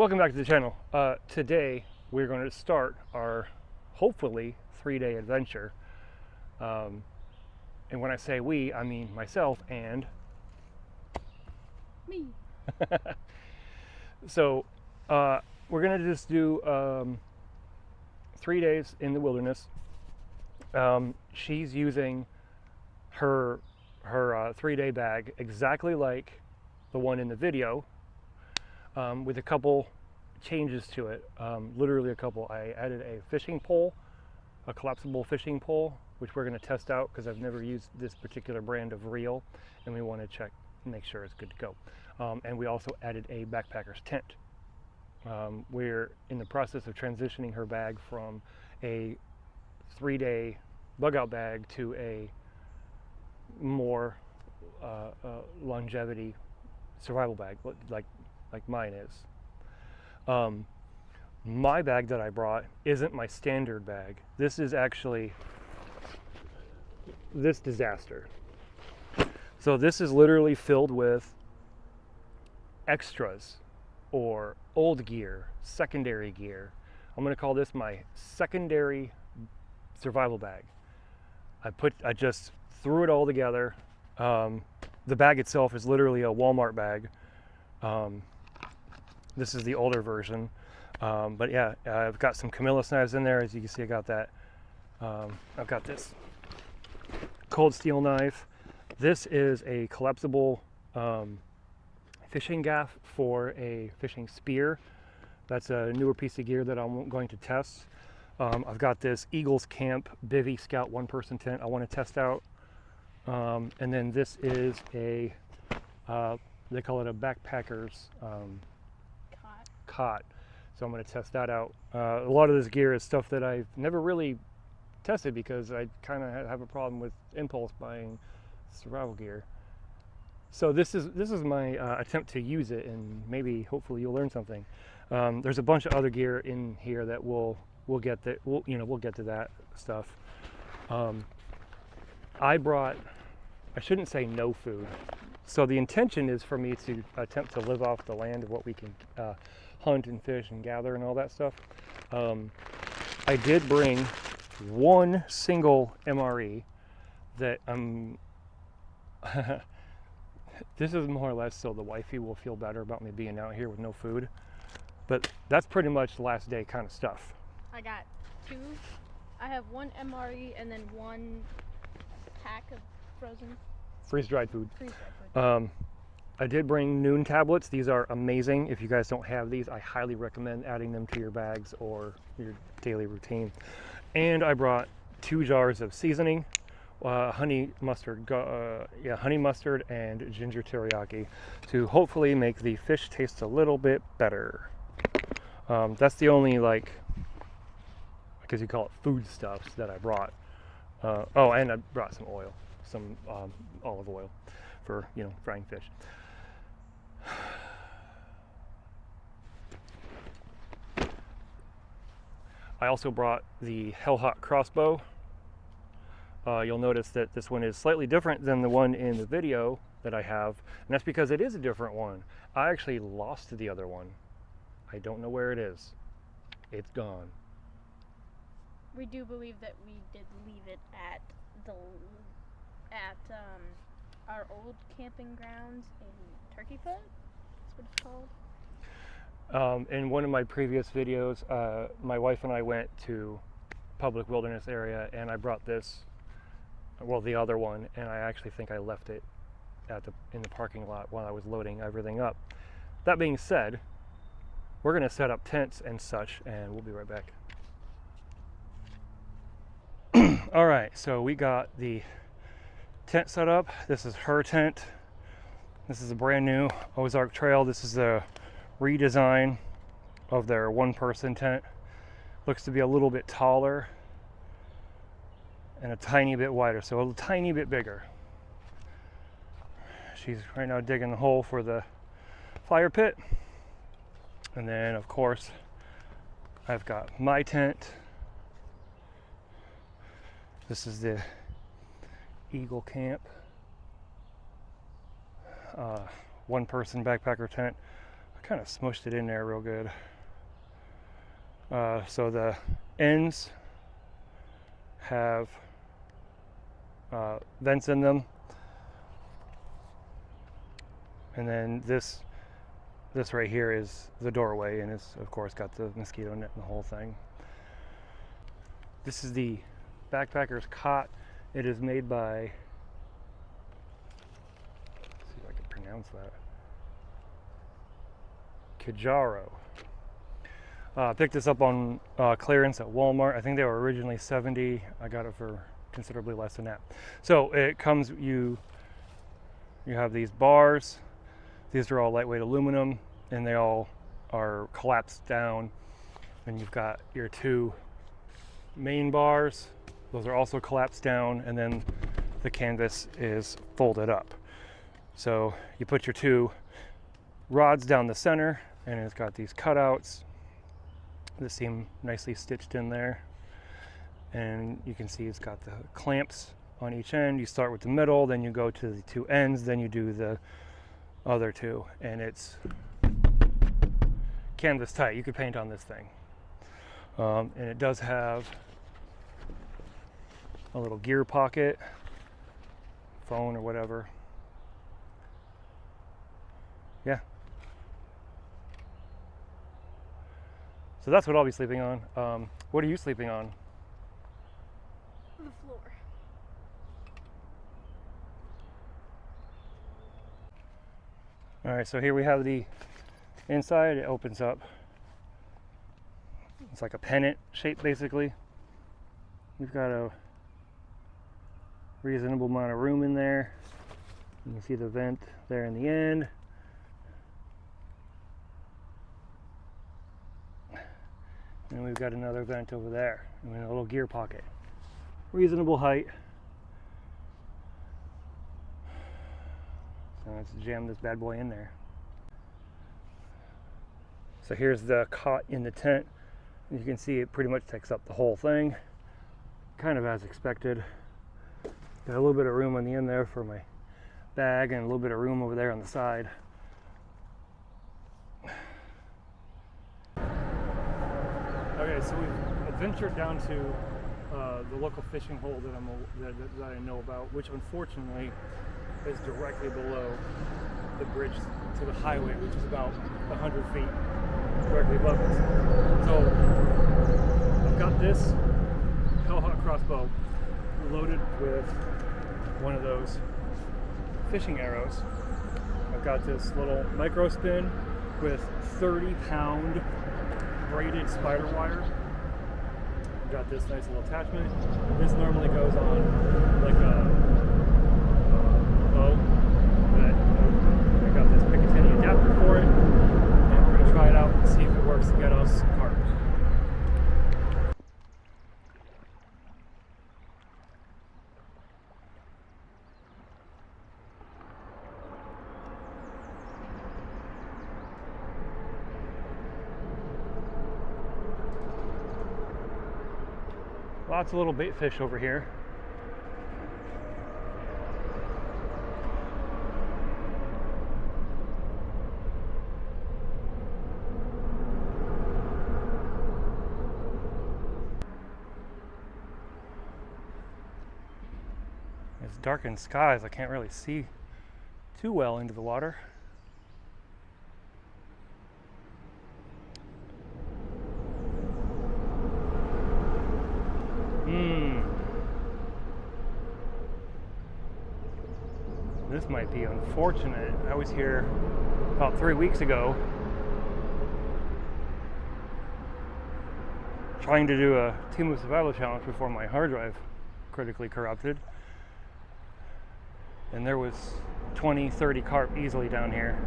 Welcome back to the channel. Today we're going to start our hopefully 3-day adventure. And when I say we, I mean myself and me. So we're going to just do 3 days in the wilderness. She's using her 3-day bag exactly like the one in the video. With a couple changes to it, literally a couple. I added a fishing pole, a collapsible fishing pole, which we're going to test out because I've never used this particular brand of reel, and we want to make sure it's good to go. And we also added a backpacker's tent. We're in the process of transitioning her bag from a 3-day bug out bag to a more longevity survival bag, like mine is. My bag that I brought isn't my standard bag. This is actually this disaster. So this is literally filled with extras or old gear, secondary gear. I'm going to call this my secondary survival bag. I just threw it all together. The bag itself is literally a Walmart bag. This is the older version, but yeah, I've got some Camillus knives in there. As you can see, I got that. I've got this cold steel knife. This is a collapsible fishing gaff for a fishing spear. That's a newer piece of gear that I'm going to test. I've got this Eagles Camp Bivy Scout one-person tent I want to test out. And then this is a, they call it a backpacker's cot. So I'm going to test that out. A lot of this gear is stuff that I've never really tested because I kind of have a problem with impulse buying survival gear. So this is my attempt to use it, and maybe hopefully you'll learn something. There's a bunch of other gear in here that we'll get to that stuff. I shouldn't say no food. So the intention is for me to attempt to live off the land of what we can hunt and fish and gather and all that stuff. I did bring one single MRE that this is more or less so the wifey will feel better about me being out here with no food. But that's pretty much last day kind of stuff. I got two. I have one MRE and then one pack of frozen Freeze-dried food. Freeze-dried food. I did bring Noon tablets. These are amazing. If you guys don't have these, I highly recommend adding them to your bags or your daily routine. And I brought 2 jars of seasoning, honey mustard and ginger teriyaki to hopefully make the fish taste a little bit better. That's the only, like, because you call it foodstuffs that I brought. Oh, and I brought some oil, some olive oil for, frying fish. I also brought the Hellhawk crossbow. You'll notice that this one is slightly different than the one in the video that I have, and that's because it is a different one. I actually lost the other one. I don't know where it is. It's gone. We do believe that we did leave it at our old camping grounds in Turkey Foot. That's what it's called. In one of my previous videos, my wife and I went to public wilderness area, and I brought this, well, the other one, and I actually think I left it in the parking lot while I was loading everything up. That being said, we're going to set up tents and such, and we'll be right back. All right, so we got the tent set up. This is her tent. This is a brand new Ozark Trail. This is a redesign of their one-person tent. Looks to be a little bit taller and a tiny bit wider, so a tiny bit bigger. She's right now digging the hole for the fire pit. And then, of course, I've got my tent. This is the Eagle Camp one-person backpacker tent. kind of smushed it in there real good. So the ends have vents in them, and then this right here is the doorway, and it's of course got the mosquito net and the whole thing. This is the backpacker's cot. It is made by, let's see if I can pronounce that, Kijaro. Picked this up on clearance at Walmart. I think they were originally $70. I got it for considerably less than that. So it comes, you have these bars. These are all lightweight aluminum, and they all are collapsed down. And you've got your two main bars. Those are also collapsed down, and then the canvas is folded up. So you put your two rods down the center, and it's got these cutouts that seem nicely stitched in there. And you can see it's got the clamps on each end. You start with the middle, then you go to the two ends, then you do the other two, and it's canvas tight. You could paint on this thing. And it does have a little gear pocket, phone or whatever. Yeah. So that's what I'll be sleeping on. What are you sleeping on? The floor. All right, so here we have the inside. It opens up. It's like a pennant shape, basically. We've got a reasonable amount of room in there. You can see the vent there in the end. And we've got another vent over there, and a little gear pocket. Reasonable height. So let's jam this bad boy in there. So here's the cot in the tent. You can see it pretty much takes up the whole thing, kind of as expected. Got a little bit of room on the end there for my bag, and a little bit of room over there on the side. Okay, so we've adventured down to the local fishing hole that I know about, which unfortunately is directly below the bridge to the highway, which is about 100 feet directly above us. So I've got this Hellhawk crossbow loaded with one of those fishing arrows. I've got this little micro spin with 30-pound braided spider wire. I've got this nice little attachment. This normally goes on like a bow, but I got this Picatinny adapter for it, and we're gonna try it out and see if it works to get us carp. Lots of little bait fish over here. It's darkened skies. I can't really see too well into the water. This might be unfortunate. I was here about 3 weeks ago trying to do a Team of Survival challenge before my hard drive critically corrupted. And there was 20, 30 carp easily down here.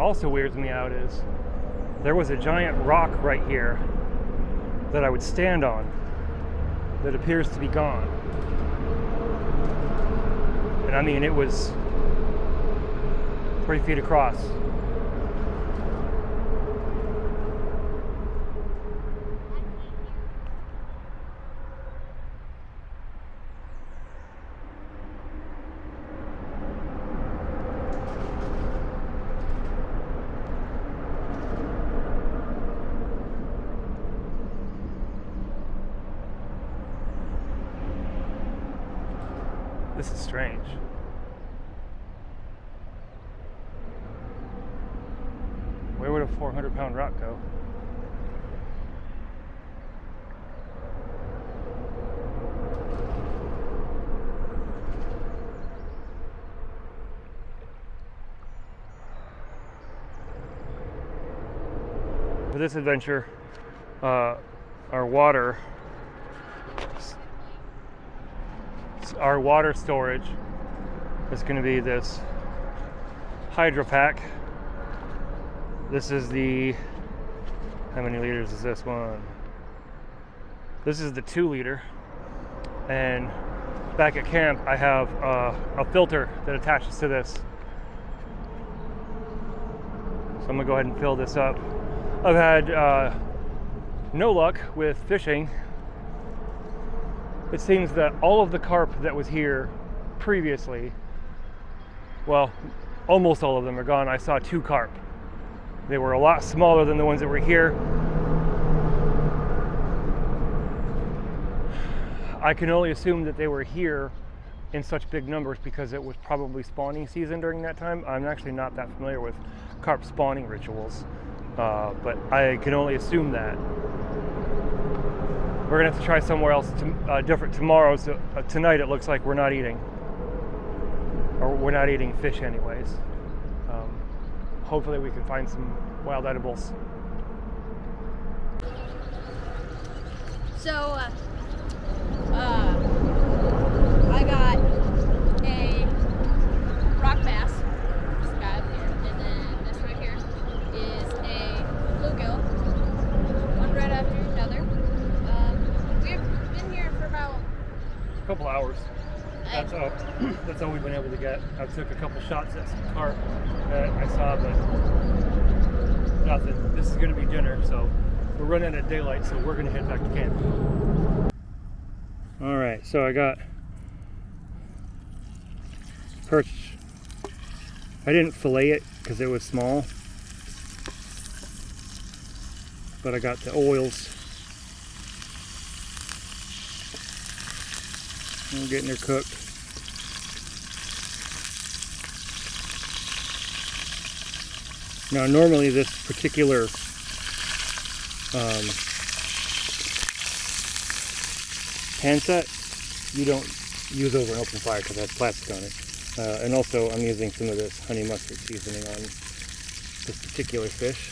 also weirds me out is there was a giant rock right here that I would stand on that appears to be gone. And I mean, it was 3 feet across. This is strange. Where would a 400-pound rock go? For this adventure, our water storage is going to be this Hydro Pack. This is the, how many liters is this one? This is the 2 liter. And back at camp, I have a filter that attaches to this. So I'm gonna go ahead and fill this up. I've had no luck with fishing. It seems that all of the carp that was here previously, well, almost all of them are gone. I saw 2 carp. They were a lot smaller than the ones that were here. I can only assume that they were here in such big numbers because it was probably spawning season during that time. I'm actually not that familiar with carp spawning rituals, but I can only assume that. We're gonna have to try somewhere else different tomorrow. So tonight it looks like we're not eating, or we're not eating fish anyways. Hopefully we can find some wild edibles. So, I got a rock bass, this guy up here, and then this right here is a bluegill, one right after another. We've been here for about A couple hours. That's all we've been able to get. I took a couple shots at some carp that I saw, but nothing. This is going to be dinner, so we're running at daylight, so we're going to head back to camp. All right, so I got perch. I didn't fillet it because it was small, but I got the oils. I'm getting her cooked. Now, normally this particular pan set you don't use over an open fire because it has plastic on it. And also, I'm using some of this honey mustard seasoning on this particular fish.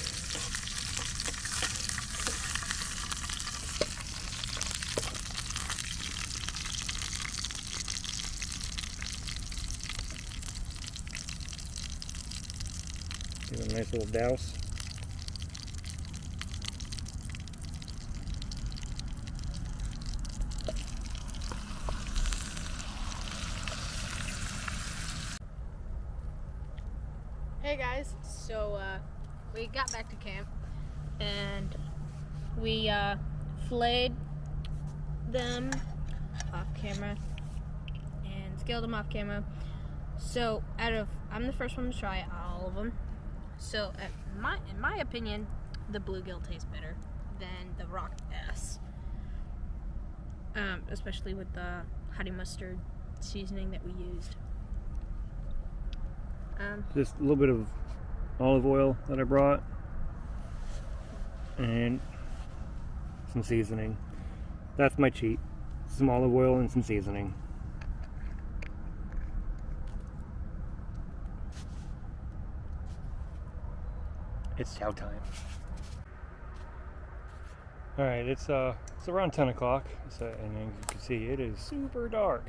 Give it a nice little douse. Hey guys, so we got back to camp and we filleted them off camera and scaled them off camera. So I'm the first one to try all of them. So in my opinion, the bluegill tastes better than the rock bass, especially with the honey mustard seasoning that we used. Just a little bit of olive oil that I brought and some seasoning. That's my cheat. Some olive oil and some seasoning. It's chow time. All right, it's around 10 o'clock, and you can see it is super dark.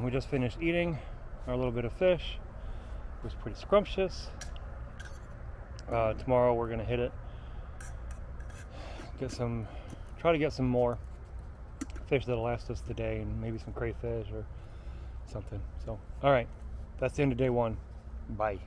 We just finished eating our little bit of fish. It was pretty scrumptious. Tomorrow we're gonna hit it, try to get some more fish that'll last us the day, and maybe some crayfish or something. So, all right, that's the end of day one. Bye.